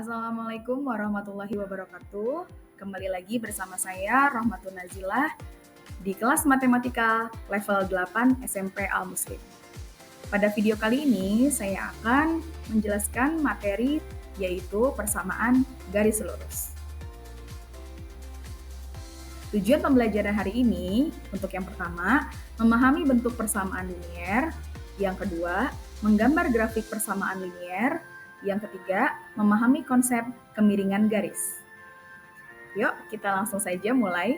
Assalamualaikum warahmatullahi wabarakatuh. Kembali lagi bersama saya Rahmatun Nazilah di kelas Matematika level 8 SMP Al-Muslim. Pada video kali ini saya akan menjelaskan materi yaitu persamaan garis lurus. Tujuan pembelajaran hari ini untuk yang pertama, memahami bentuk persamaan linier, yang kedua, menggambar grafik persamaan linier, yang ketiga, memahami konsep kemiringan garis. Yuk, kita langsung saja mulai.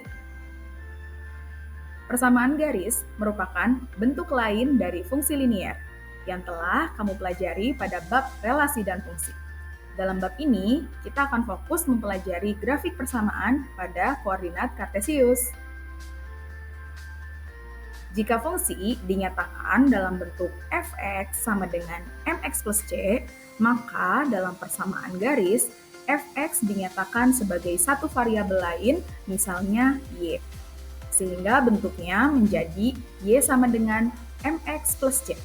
Persamaan garis merupakan bentuk lain dari fungsi linier yang telah kamu pelajari pada bab relasi dan fungsi. Dalam bab ini, kita akan fokus mempelajari grafik persamaan pada koordinat kartesius. Jika fungsi dinyatakan dalam bentuk fx sama dengan mx plus c, maka dalam persamaan garis, fx dinyatakan sebagai satu variabel lain, misalnya y. Sehingga bentuknya menjadi y sama dengan mx plus c.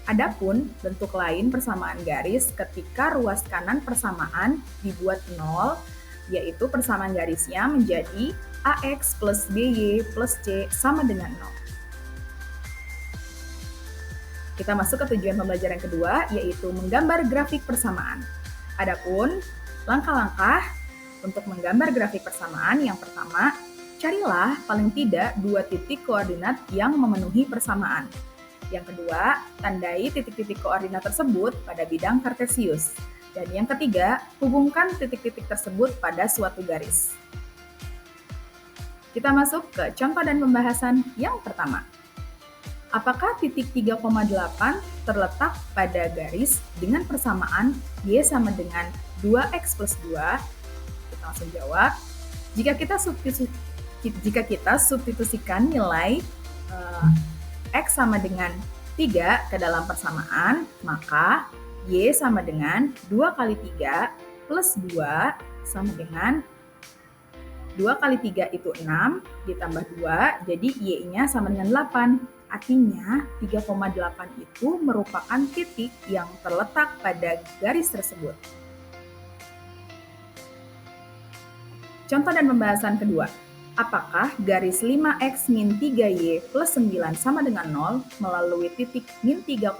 Adapun bentuk lain persamaan garis ketika ruas kanan persamaan dibuat 0, yaitu persamaan garisnya menjadi AX plus BY plus C sama dengan 0. Kita masuk ke tujuan pembelajaran kedua, yaitu menggambar grafik persamaan. Adapun langkah-langkah untuk menggambar grafik persamaan, yang pertama, carilah paling tidak 2 titik koordinat yang memenuhi persamaan. Yang kedua, tandai titik-titik koordinat tersebut pada bidang kartesius. Dan yang ketiga, hubungkan titik-titik tersebut pada suatu garis. Kita masuk ke contoh dan pembahasan yang pertama. Apakah titik 3,8 terletak pada garis dengan persamaan y sama dengan 2x plus 2? Kita langsung jawab. Jika kita substitusikan nilai x sama dengan 3 ke dalam persamaan, maka y sama dengan 2 kali 3 plus 2 sama dengan 2 kali 3 itu 6, ditambah 2, jadi y-nya sama dengan 8. Artinya, 3,8 itu merupakan titik yang terletak pada garis tersebut. Contoh dan pembahasan kedua. Apakah garis 5x min 3y plus 9 sama dengan 0 melalui titik min 3,2?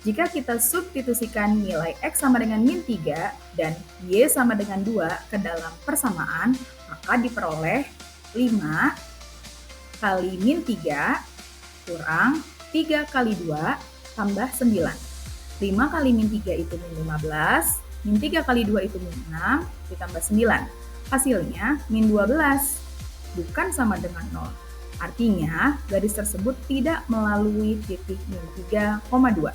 Jika kita substitusikan nilai x sama dengan min 3 dan y sama dengan 2 ke dalam persamaan, maka diperoleh 5 kali min 3 kurang 3 kali 2 tambah 9. 5 kali min 3 itu min 15, min 3 kali 2 itu min 6, ditambah 9. Hasilnya min 12, bukan sama dengan 0. Artinya, garis tersebut tidak melalui titik min 3,2.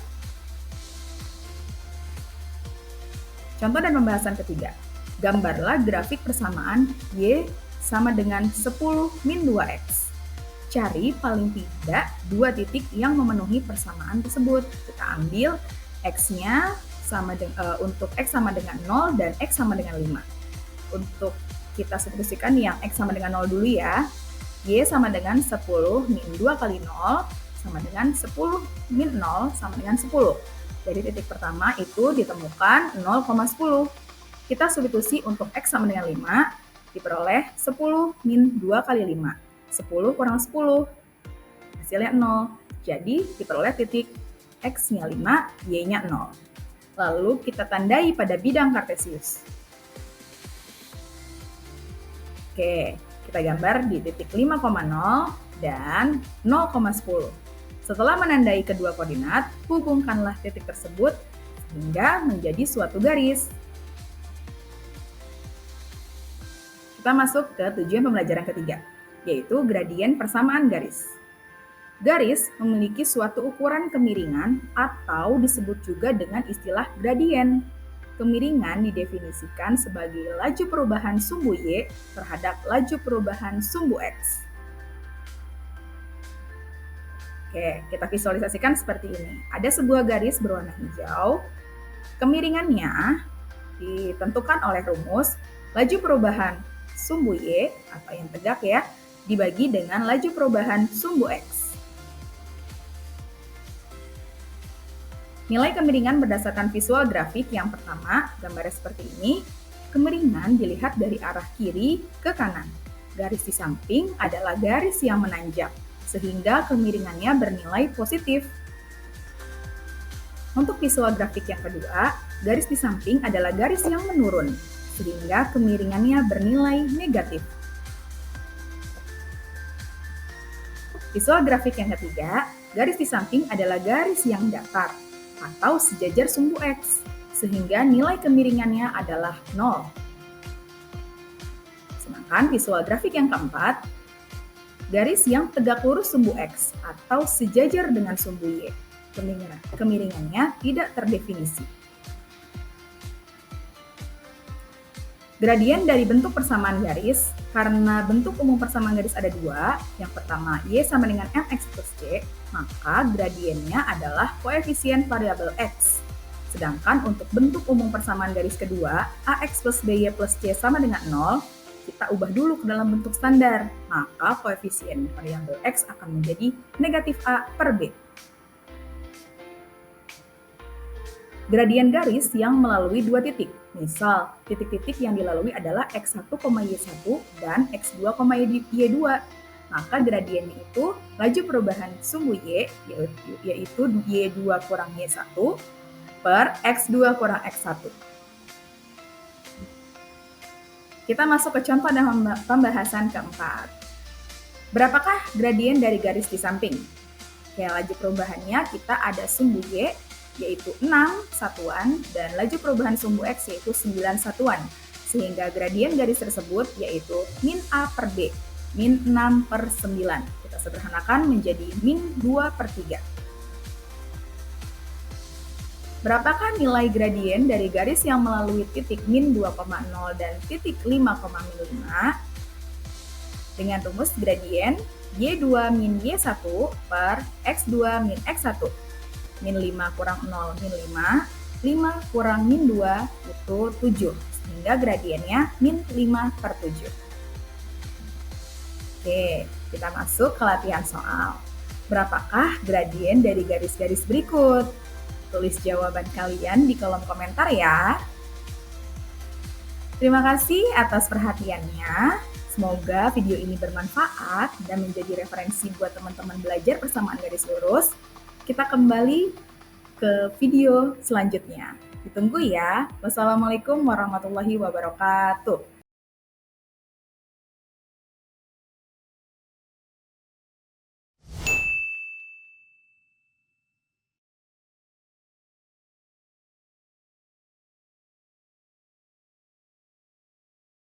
Contoh dan pembahasan ketiga. Gambarlah grafik persamaan y sama dengan 10 min 2x. Cari paling tidak 2 titik yang memenuhi persamaan tersebut. Kita ambil x-nya untuk x sama dengan 0 dan x sama dengan 5. Untuk kita substitusikan yang x sama dengan 0 dulu ya. Y sama dengan 10 min 2 kali 0 sama dengan 10 min 0 sama dengan 10. Jadi titik pertama itu ditemukan 0,10. Kita substitusi untuk x sama dengan 5, diperoleh 10 min 2 kali 5. 10 kurang 10, hasilnya 0. Jadi diperoleh titik x-nya 5, y-nya 0. Lalu kita tandai pada bidang kartesius. Oke, kita gambar di titik 5,0 dan 0,10. Setelah menandai kedua koordinat, hubungkanlah titik tersebut hingga menjadi suatu garis. Kita masuk ke tujuan pembelajaran ketiga, yaitu gradien persamaan garis. Garis memiliki suatu ukuran kemiringan atau disebut juga dengan istilah gradien. Kemiringan didefinisikan sebagai laju perubahan sumbu y terhadap laju perubahan sumbu x. Oke, kita visualisasikan seperti ini. Ada sebuah garis berwarna hijau. Kemiringannya ditentukan oleh rumus laju perubahan sumbu y atau yang tegak ya, dibagi dengan laju perubahan sumbu x. Nilai kemiringan berdasarkan visual grafik yang pertama, gambarnya seperti ini. Kemiringan dilihat dari arah kiri ke kanan. Garis di samping adalah garis yang menanjak, sehingga kemiringannya bernilai positif. Untuk visual grafik yang kedua, garis di samping adalah garis yang menurun, sehingga kemiringannya bernilai negatif. Visual grafik yang ketiga, garis di samping adalah garis yang datar atau sejajar sumbu X, sehingga nilai kemiringannya adalah 0. Sedangkan visual grafik yang keempat, garis yang tegak lurus sumbu X atau sejajar dengan sumbu Y, kemiringannya tidak terdefinisi. Gradien dari bentuk persamaan garis, karena bentuk umum persamaan garis ada dua, yang pertama Y sama dengan MX plus C, maka gradiennya adalah koefisien variabel X. Sedangkan untuk bentuk umum persamaan garis kedua, AX plus BY plus C sama dengan 0, kita ubah dulu ke dalam bentuk standar, maka koefisien variabel X akan menjadi negatif A per B. Gradien garis yang melalui dua titik. Misal, titik-titik yang dilalui adalah X1, Y1 dan X2, Y2. Maka gradiennya itu laju perubahan sumbu Y, yaitu Y2 kurang Y1 per X2 kurang X1. Kita masuk ke contoh dan pembahasan keempat. Berapakah gradien dari garis di samping? Ya, laju perubahannya kita ada sumbu Y, yaitu 6 satuan, dan laju perubahan sumbu X yaitu 9 satuan. Sehingga gradien garis tersebut yaitu min A per B, min 6 per 9. Kita sederhanakan menjadi min 2 per 3. Berapakah nilai gradien dari garis yang melalui titik min 2,0 dan titik 5,5? Dengan rumus gradien Y2 min Y1 per X2 min X1. Min 5 kurang 0, min 5, 5 kurang min 2 itu 7, sehingga gradiennya min 5 per 7. Oke, kita masuk ke latihan soal. Berapakah gradien dari garis-garis berikut? Tulis jawaban kalian di kolom komentar ya. Terima kasih atas perhatiannya. Semoga video ini bermanfaat dan menjadi referensi buat teman-teman belajar persamaan garis lurus. Kita kembali ke video selanjutnya. Ditunggu ya. Wassalamualaikum warahmatullahi wabarakatuh.